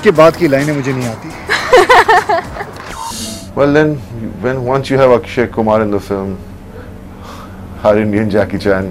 उसके बाद की लाइनें मुझे नहीं आती. Well then, once you have Akshay Kumar in the film, our Indian Jackie Chan,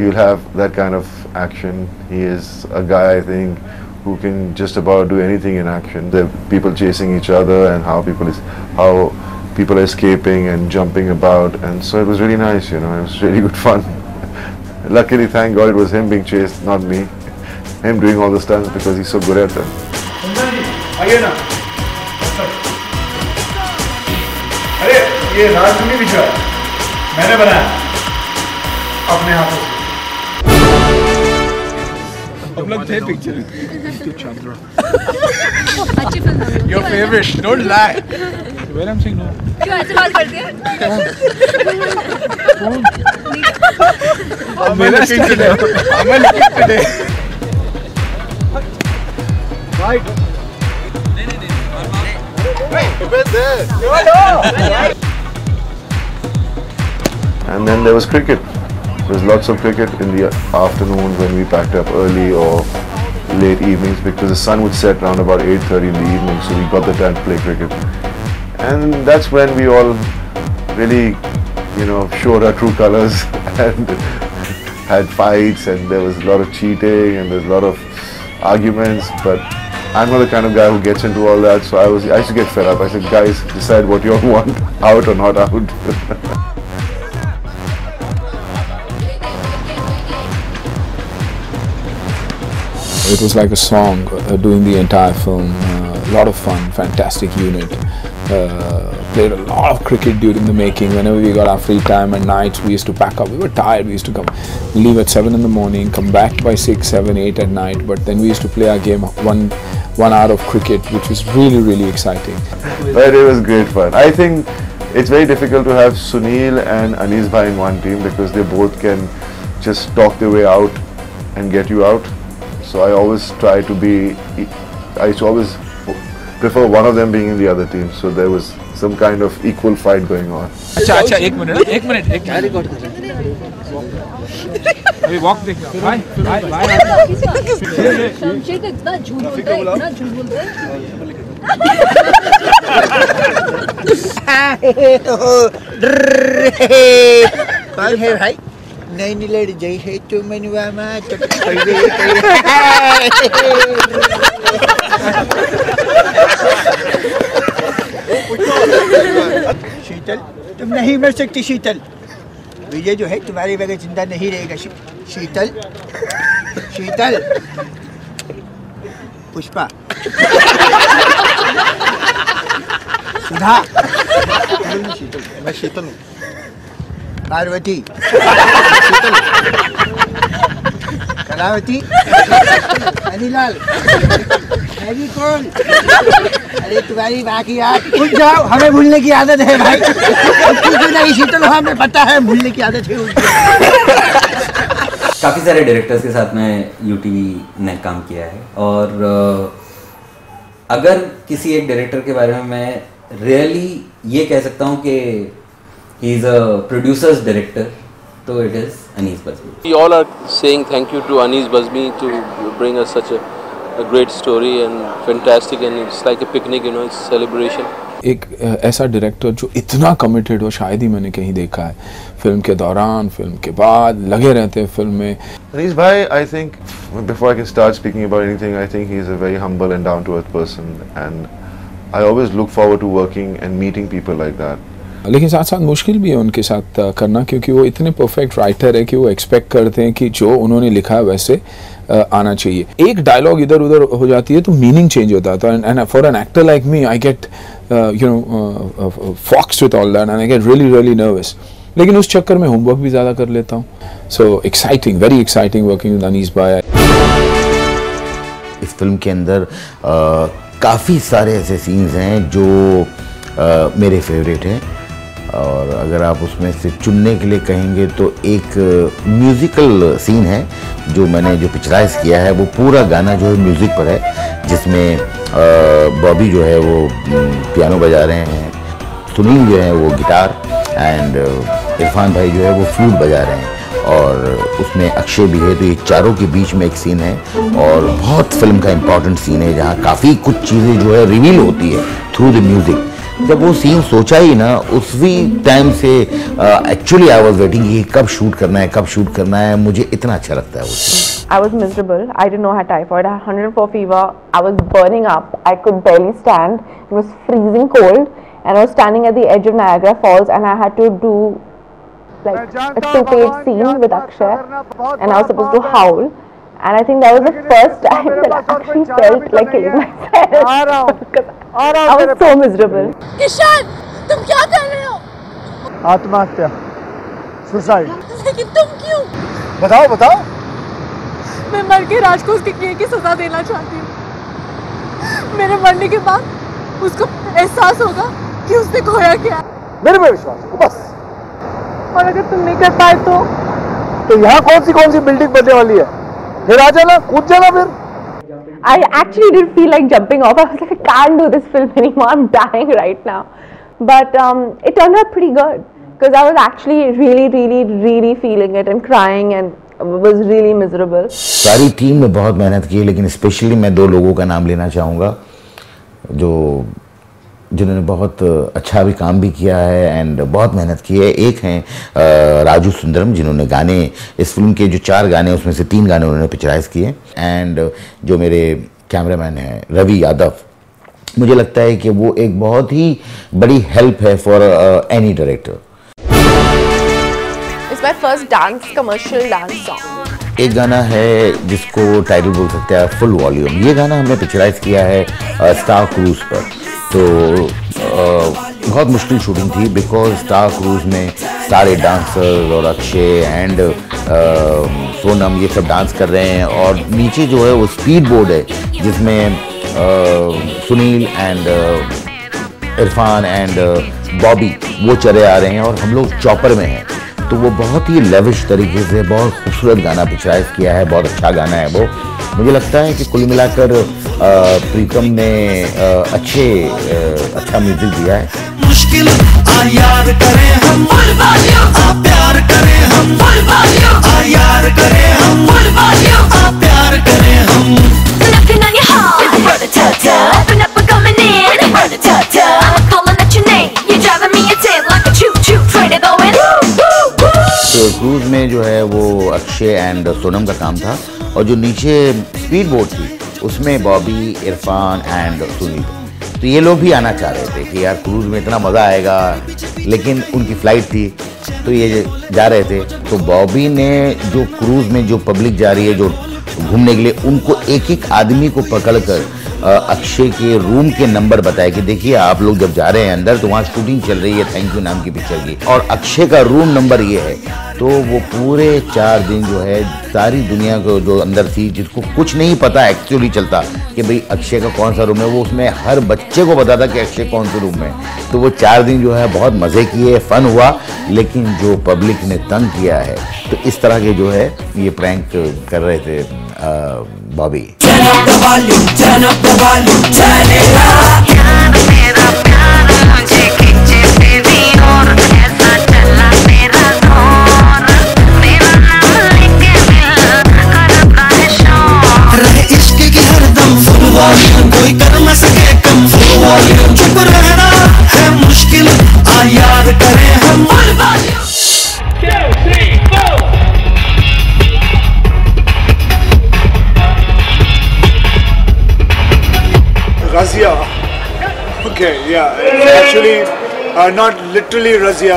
you'll have that kind of action. He is a guy, I think, who can just about do anything in action. The people chasing each other and how people are escaping and jumping about, and so it was really nice. You know, it was really good fun. Luckily, thank God, it was him being chased, not me. Him doing all the stunts because he's so good at them. अरे ये राज नहीं बिछा, मैंने बनाया अपने हाथों से. हम लोग थे पिक्चर. अच्छी film. Your favorite, don't lie. Where I'm saying no. क्यों ऐसे बात करते हैं? मेरा स्टाइल है. I'm looking today. Right. And then there was cricket. There was lots of cricket in the afternoons when we packed up early or late evenings because the sun would set around about 8:30 in the evening, so we got the time to play cricket. And that's when we all really, you know, showed our true colors and had fights, and there was a lot of cheating and there's a lot of arguments, but I'm not the kind of guy who gets into all that, so I used to get fed up. I said, guys, decide what you all want, out or not out. It was like a song, doing the entire film. A lot of fun, fantastic unit. Played a lot of cricket during the making. Whenever we got our free time at nights, we used to pack up. We were tired. We used to leave at 7 in the morning, come back by 6, 7, 8 at night. But then we used to play our game, one hour of cricket, which was really, really exciting. But it was great fun. I think it's very difficult to have Sunil and Anees bhai in one team because they both can just talk their way out and get you out. So I always try to be. I used to always prefer one of them being in the other team. So there was some kind of equal fight going on. अच्छा एक minute क्या record कर रहे हैं? अभी walk देख लो. Bye. Shamsher का इतना झूठ बोलता है. कौन है भाई? नहीं लड़ जाई है तो मनुआ में शीतल, तुम नहीं मर सकती शीतल. विजय जो है तुम्हारे बगैर जिंदा नहीं रहेगा. शीतल, शीतल, पुष्पा, सुधा. शीतल, मैं शीतल हूँ. पार्वती, कलावती, हनीलाल, हैवी कौन? अरे तुम्हारी बाकी यार उठ जाओ, हमें भूलने की आदत है भाई. नहीं शीतल, हमें पता है भूलने की आदत है. काफ़ी सारे डायरेक्टर्स के साथ में यूटीवी ने काम किया है, और अगर किसी एक डायरेक्टर के बारे में मैं रियली ये कह सकता हूँ कि he is a producer's director, so it is Anees Bazmi. We all are saying thank you to Anees Bazmi to bring us such a great story and fantastic, and it's like a picnic, you know, it's celebration. एक ऐसा director जो इतना committed हो शायद ही मैंने कहीं देखा है. फिल्म के दौरान, फिल्म के बाद लगे रहते हैं फिल्म में. Anees bhai, I think before I can start speaking about anything, I think he is a very humble and down to earth person, and I always look forward to working and meeting people like that. लेकिन साथ साथ मुश्किल भी है उनके साथ करना, क्योंकि वो इतने परफेक्ट राइटर है कि वो एक्सपेक्ट करते हैं कि जो उन्होंने लिखा है वैसे आना चाहिए. एक डायलॉग इधर उधर हो जाती है तो मीनिंग चेंज होता था. And for an actor like me, I get foxed with all that and I get really nervous. लेकिन उस चक्कर में होमवर्क भी ज़्यादा कर लेता हूँ. So exciting, very exciting working with Anees भाई. इस फिल्म के अंदर काफ़ी सारे ऐसे सीन्स हैं जो मेरे फेवरेट हैं, और अगर आप उसमें से चुनने के लिए कहेंगे तो एक म्यूज़िकल सीन है जो मैंने जो पिक्चराइज किया है. वो पूरा गाना जो है म्यूज़िक पर है, जिसमें बॉबी जो है वो पियानो बजा रहे हैं, सुनील जो है वो गिटार, एंड इरफान भाई जो है वो फ्लूट बजा रहे हैं. और उसमें अक्षय भी है, तो ये चारों के बीच में एक सीन है और बहुत फिल्म का इम्पोर्टेंट सीन है जहाँ काफ़ी कुछ चीज़ें जो है रिवील होती है थ्रू द म्यूज़िक। जब वो सीन सोचा ही ना, उसी टाइम से एक्चुअली आई वाज वेटिंग कि कब शूट करना है, मुझे इतना अच्छा लगता है वो scene. I was miserable. I didn't know I had typhoid. I had 104 fever. I was burning up. I could barely stand. It was freezing cold, and I was standing at the edge of Niagara Falls, and I had to do like a 2-page scene with Akshay, and I was supposed to howl. And I think that was the first time that I actually felt like killing myself because I was so miserable. Kishan, तुम क्या कर रहे हो? आत्महत्या, suicide. लेकिन तुम क्यों? बताओ। मैं मर के राज को उसके किए की सजा देना चाहती हूँ। मेरे मरने के बाद उसको एहसास होगा कि उसने खोया क्या। मेरे पे विश्वास है, बस। और अगर तुम नहीं कर पाए तो यहाँ कौन सी बिल्डिंग बनने वाली है? फिर आ जाना, कूद जाना फिर। I actually did feel like jumping off. I was like, I can't do this film anymore. I'm dying right now. But it turned out pretty good because I was actually really feeling it and crying and was really miserable. सारी team ने बहुत मेहनत की, लेकिन specially मैं 2 लोगों का नाम लेना चाहूँगा जिन्होंने बहुत अच्छा भी काम भी किया है एंड बहुत मेहनत की है। एक हैं राजू सुंदरम, जिन्होंने गाने, इस फिल्म के जो 4 गाने उसमें से 3 गाने उन्होंने पिक्चराइज किए, एंड जो मेरे कैमरामैन हैं रवि यादव, मुझे लगता है कि वो एक बहुत ही बड़ी हेल्प है for any director. It's my first commercial dance song. एक गाना है जिसको टाइटल बोल सकते हैं फुल वॉल्यूम। ये गाना हमने पिक्चराइज किया है स्टार क्रूज पर। तो बहुत मुश्किल शूटिंग थी बिकॉज स्टार क्रूज में सारे डांसर्स और अक्षय एंड सोनम ये सब डांस कर रहे हैं, और नीचे जो है वो स्पीड बोर्ड है जिसमें सुनील एंड इरफान एंड बॉबी वो चले आ रहे हैं और हम लोग चॉपर में हैं। तो वो बहुत ही लेविश तरीके से बहुत खूबसूरत गाना पिक्चराइज किया है, बहुत अच्छा गाना है वो। मुझे लगता है कि कुल मिलाकर प्रीतम ने अच्छा म्यूजिक दिया है। मुश्किल यार करें हम, प्यार करें हम, यार करें हम, प्यार करें हम। Knocking on your heart, rat-a-tat-ta. Open up and coming in, rat-a-tat-ta. I'm calling out your name, you're driving me insane like a choo-choo train going. तो क्रूज में जो है वो अक्षय एंड सोनम का काम था, और जो नीचे स्पीड बोट थी उसमें बॉबी, इरफान एंड सुनील। तो ये लोग भी आना चाह रहे थे कि यार क्रूज में इतना मज़ा आएगा, लेकिन उनकी फ़्लाइट थी तो ये जा रहे थे। तो बॉबी ने जो क्रूज में जो पब्लिक जा रही है जो घूमने के लिए, उनको एक आदमी को पकड़कर अक्षय के रूम के नंबर बताया कि देखिए आप लोग जब जा रहे हैं अंदर तो वहाँ शूटिंग चल रही है थैंक यू नाम की पिक्चर की, और अक्षय का रूम नंबर ये है। तो वो पूरे 4 दिन जो है सारी दुनिया को जो अंदर थी, जिसको कुछ नहीं पता एक्चुअली चलता कि भाई अक्षय का कौन सा रूम है, वो उसमें हर बच्चे को पता था कि अक्षय कौन से रूम में। तो वो 4 दिन जो है बहुत मज़े किए, फन हुआ, लेकिन जो पब्लिक ने तंग किया है, तो इस तरह के जो है ये प्रैंक कर रहे थे बॉबी। कोई कर न सके कम, चुप रहना है मुश्किल, याद करें हम। 2, 3, 4 Razia. Okay, yeah. It's actually not literally Razia.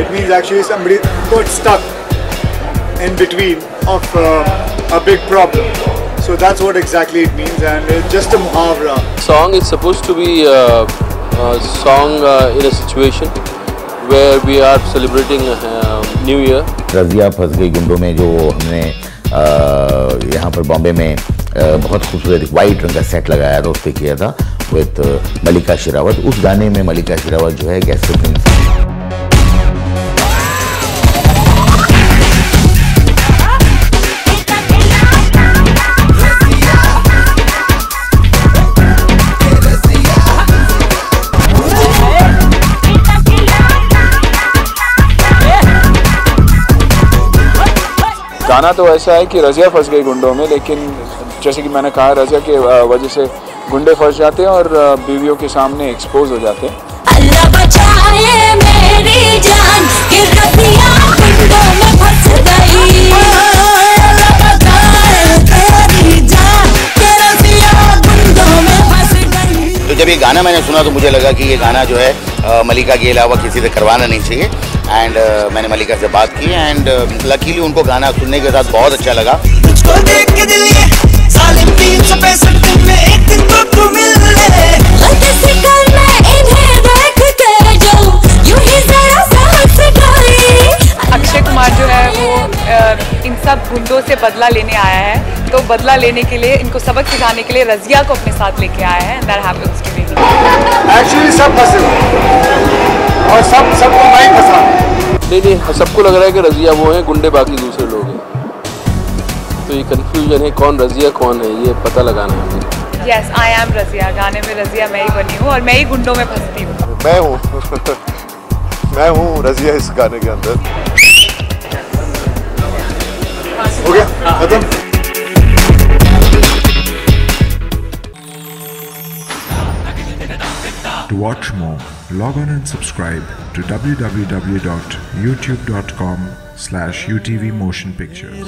It means actually somebody got stuck in between of a big problem. So that's what exactly it means, and it's just a muhavra. Song is supposed to be a song in a situation where we are celebrating New Year. Razia फंस गई गुंडों में जो हमने यहाँ पर बॉम्बे में बहुत खूबसूरत वाइट रंग का सेट लगाया था, उस पर किया था विद मलिका शेरावत। उस गाने में मलिका शेरावत जो है गेस्ट अपीयरेंस। गाना तो ऐसा है कि रज़िया फंस गई गुंडों में, लेकिन जैसे कि मैंने कहा रज़िया के वजह से गुंडे फंस जाते हैं और बीवियों के सामने एक्सपोज हो जाते हैं। अल्लाह बचाए मेरी जान कि रज़िया गुंडों में फंस गई। अल्लाह बचाए तेरी जान कि रज़िया गुंडों में फंस गई। तो जब ये गाना मैंने सुना तो मुझे लगा कि ये गाना जो है मलिका के अलावा किसी से करवाना नहीं चाहिए। एंड मैंने मलिका से बात की एंड लकीली उनको गाना सुनने के साथ बहुत अच्छा लगा। तुझको देख के दिल ये सालिम 365 दिन में एक दिन तो तू मिल ले। कैसे कर मैं इन्हें देख के जो यूं ही जरा सा हंस गई। अक्षय कुमार जो है वो इन सब गुंडों से बदला लेने आया है, तो बदला लेने के लिए इनको सबक सिखाने के लिए रज़िया को अपने साथ लेके आया है। That happens to me. Actually सब फंसे और सबको नहीं फंसा। नहीं, सबको लग रहा है कि रज़िया वो है, गुंडे बाकी दूसरे लोग हैं। तो ये कंफ्यूजन है कौन रज़िया कौन है, ये पता लगाना है मुझे। Yes, I am Razia. गाने में रज़िया मैं ही बनी हूँ और मैं ही गुंडों में फंसती हूँ। मैं हूँ मैं हूँ रज़िया इस गाने के अंदर। हो गया खत्म। To watch more, log on and subscribe to www.youtube.com/UTV Motion Pictures.